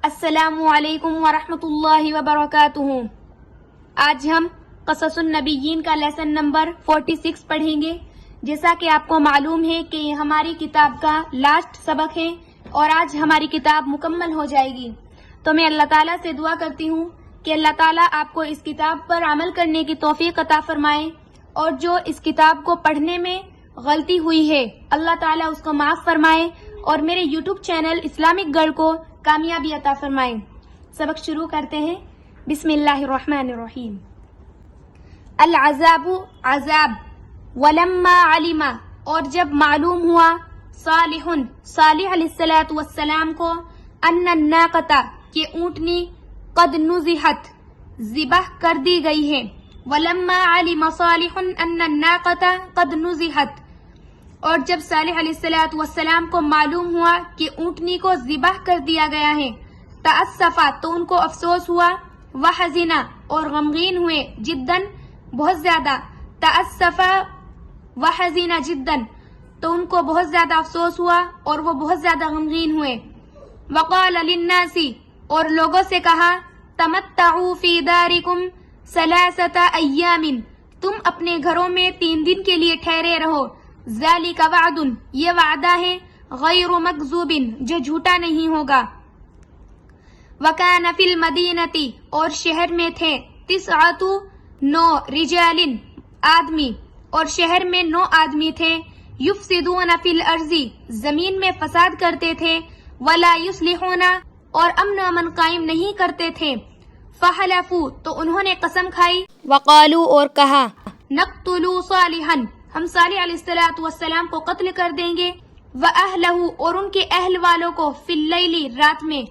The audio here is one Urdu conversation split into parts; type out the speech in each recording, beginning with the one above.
السلام علیکم ورحمۃ اللہ وبرکاتہ۔ آج ہم قصص النبیین کا لیسن نمبر 46 پڑھیں گے۔ جیسا کہ آپ کو معلوم ہے کہ یہ ہماری کتاب کا لاسٹ سبق ہے اور آج ہماری کتاب مکمل ہو جائے گی، تو میں اللہ تعالیٰ سے دعا کرتی ہوں کہ اللہ تعالیٰ آپ کو اس کتاب پر عمل کرنے کی توفیق عطا فرمائے، اور جو اس کتاب کو پڑھنے میں غلطی ہوئی ہے اللہ تعالیٰ اس کو معاف فرمائے، اور میرے یوٹیوب چینل اسلامک گرل کو کامیابی عطا فرمائے۔ سبق شروع کرتے ہیں۔ بسم اللہ الرحمن الرحیم۔ العذاب عذاب، ولما علم اور جب معلوم ہوا، صالح علیہ السلام کو، ان الناقۃ کہ اونٹنی، قد نزحت ذبح کر دی گئی ہے، ولما علم صالح ان الناقۃ قد نزحت اور جب صالح علیہ السلام کو معلوم ہوا کہ اونٹنی کو ذبح کر دیا گیا ہے، تأسفا تو ان کو افسوس ہوا، وحزنا اور غمگین ہوئے، جداً بہت زیادہ، تأسفا وحزنا جداً تو ان کو بہت زیادہ افسوس ہوا اور وہ بہت زیادہ غمگین ہوئے۔ وقال للناس اور لوگوں سے کہا، تمتعوا فی دارکم ثلاثۃ ایام تم اپنے گھروں میں 3 دن کے لیے ٹھہرے رہو، ذالک وعد یہ وعدہ ہے، غیر مکذوب جو جھوٹا نہیں ہوگا۔ وکان فی المدینۃ اور شہر میں تھے، 9 رجال آدمی اور شہر میں 9 آدمی تھے، یفسدون فی الارض زمین میں فساد کرتے تھے، ولا یصلحون اور امن و امن قائم نہیں کرتے تھے، فحلفوا تو انہوں نے قسم کھائی، وقالوا اور کہا، نقتل صالحا ہم صالح علیہ السلام کو قتل کر دیں گے، وَأَهْلَهُ اور ان کے اہل والوں کو، فی اللیل رات میں،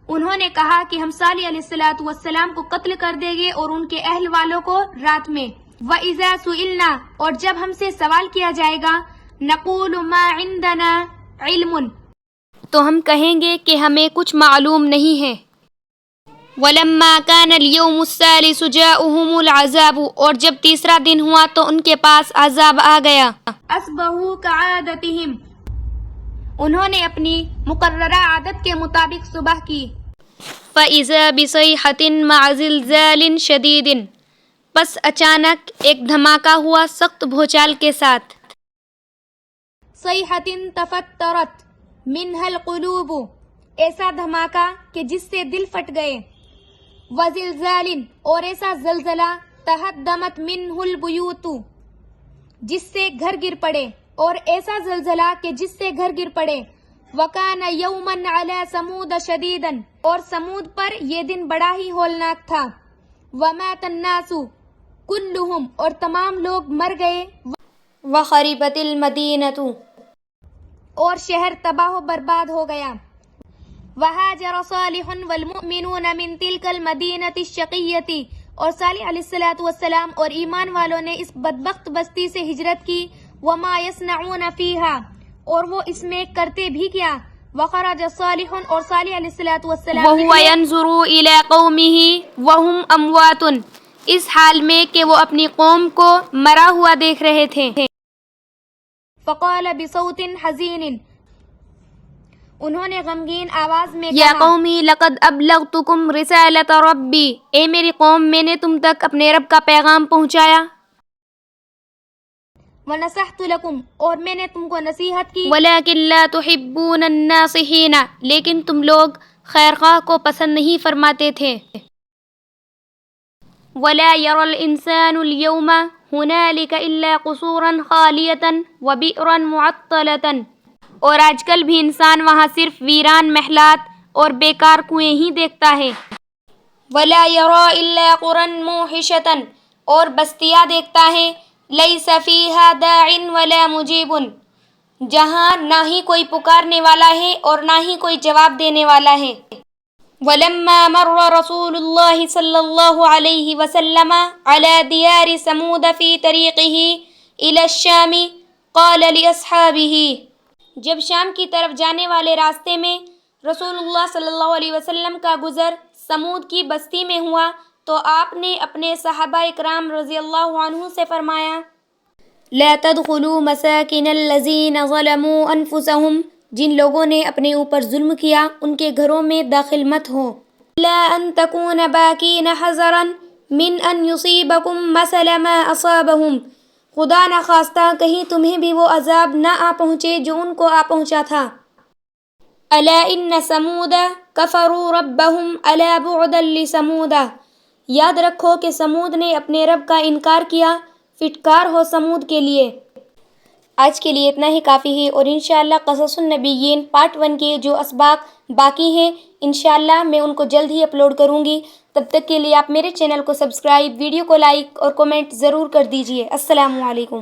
انہوں نے کہا کہ ہم صالح علیہ السلام کو قتل کر دیں گے اور ان کے اہل والوں کو رات میں۔ وَإِذَا سُئِلْنَا اور جب ہم سے سوال کیا جائے گا، نَقُولُ مَا عِنْدَنَا عِلْمٌ تو ہم کہیں گے کہ ہمیں کچھ معلوم نہیں ہے۔ وَلَمَّا كَانَ الْيَوْمُ الثَّالِثُ جَاءَهُمُ الْعَذَابُ اور جب تیسرا دن ہوا تو ان کے پاس عذاب آ گیا۔ أَصْبَحُوا كَعَادَتِهِمْ انہوں نے اپنی مقررہ عادت کے مطابق صبح کی۔ فَإِذَا بِصَيْحَةٍ مَعَ زِلْزَالٍ شَدِيدٍ پس اچانک ایک دھماکہ ہوا سخت بھونچال کے ساتھ۔ صَيْحَةٍ تَفَطَّرَتْ مِنْهَا الْقُلُوبُ ایسا دھماکہ کہ جس سے دل پھٹ گئے، وَزِلْزَالٍ اور ایسا زلزلہ، تَهَدَّمَتْ مِنْهُ الْبُيُوتُ جس سے گھر گر پڑے، اور ایسا زلزلہ کہ جس سے گھر گر پڑے، وَكَانَ يَوْمًا عَلَى ثَمُودَ شَدِيدًا اور سمود پر یہ دن بڑا ہی ہولناک تھا، وَمَاتَ النَّاسُ كُلُّهُمْ اور تمام لوگ مر گئے، وَخَرِبَتِ الْمَدِينَةُ اور شہر تباہ و برباد ہو گیا۔ وَهَاجَرَ صَالِحٌ وَالْمُؤْمِنُونَ مِنْ تِلْكَ الْمَدِينَةِ الشَّقِيَّةِ اور صالح علیہ السلام اور ایمان والوں نے اس بدبخت بستی سے ہجرت کی، وَمَا يَصْنَعُونَ فِيهَا اور وہ اس میں کرتے بھی کیا، وَخَرَجَ صَالِحٌ اور صالح علیہ السلام وَهُوَ يَنْظُرُ إِلَىٰ قَوْمِهِ وَهُمْ أَمْوَاتٌ اس حال میں کہ وہ اپنی قوم کو مرا ہوا دیکھ رہے تھے۔ فَقَالَ بِصَوْتٍ حَزِينٍ انہوں نے غمگین آواز میں کہا، یا قومی لقد ابلغتکم رسالۃ ربی اے میری قوم میں نے تم تک اپنے رب کا پیغام پہنچایا، ونصحت لکم اور میں نے تم کو نصیحت کی، ولکن لا تحبون الناصحین لیکن تم لوگ خیرخواہ کو پسند نہیں فرماتے تھے۔ ولا يرى الانسان اليوم هنالك الا قصورا خالیۃ وبئرا معطلۃ اور آج کل بھی انسان وہاں صرف ویران محلات اور بیکار کنویں ہی دیکھتا ہے۔ ولا يرى الا قرى موحشۃ اور بستیاں دیکھتا ہے، ليس فيها داع ولا مجيب جہاں نہ ہی کوئی پکارنے والا ہے اور نہ ہی کوئی جواب دینے والا ہے۔ ولما مر رسول اللہ صلی اللہ علیہ وسلم على دیار ثمود في طریقه الى الشام قال لاصحابه جب شام کی طرف جانے والے راستے میں رسول اللہ صلی اللہ علیہ وسلم کا گزر سمود کی بستی میں ہوا تو آپ نے اپنے صحابہ اکرام رضی اللہ عنہ سے فرمایا، لا تدخلوا مساکن الذین ظلموا انفسهم جن لوگوں نے اپنے اوپر ظلم کیا ان کے گھروں میں داخل مت ہو. لا ان تكون باكين حذرا من ان يصيبكم مثل ما اصابهم. خدا نخواستہ کہیں تمہیں بھی وہ عذاب نہ آ پہنچے جو ان کو آ پہنچا تھا. الا ان ثمود کفروا ربهم الا بعدا لثمود. یاد رکھو کہ سمود نے اپنے رب کا انکار کیا، فٹکار ہو سمود کے لیے. آج کے لیے اتنا ہی کافی ہے، اور انشاءاللہ قصص النبیین پارٹ 1 کے جو اسباق باقی ہیں انشاءاللہ میں ان کو جلد ہی اپلوڈ کروں گی. تب تک کے لیے آپ میرے چینل کو سبسکرائب، ویڈیو کو لائک اور کومنٹ ضرور کر دیجئے. السلام علیکم.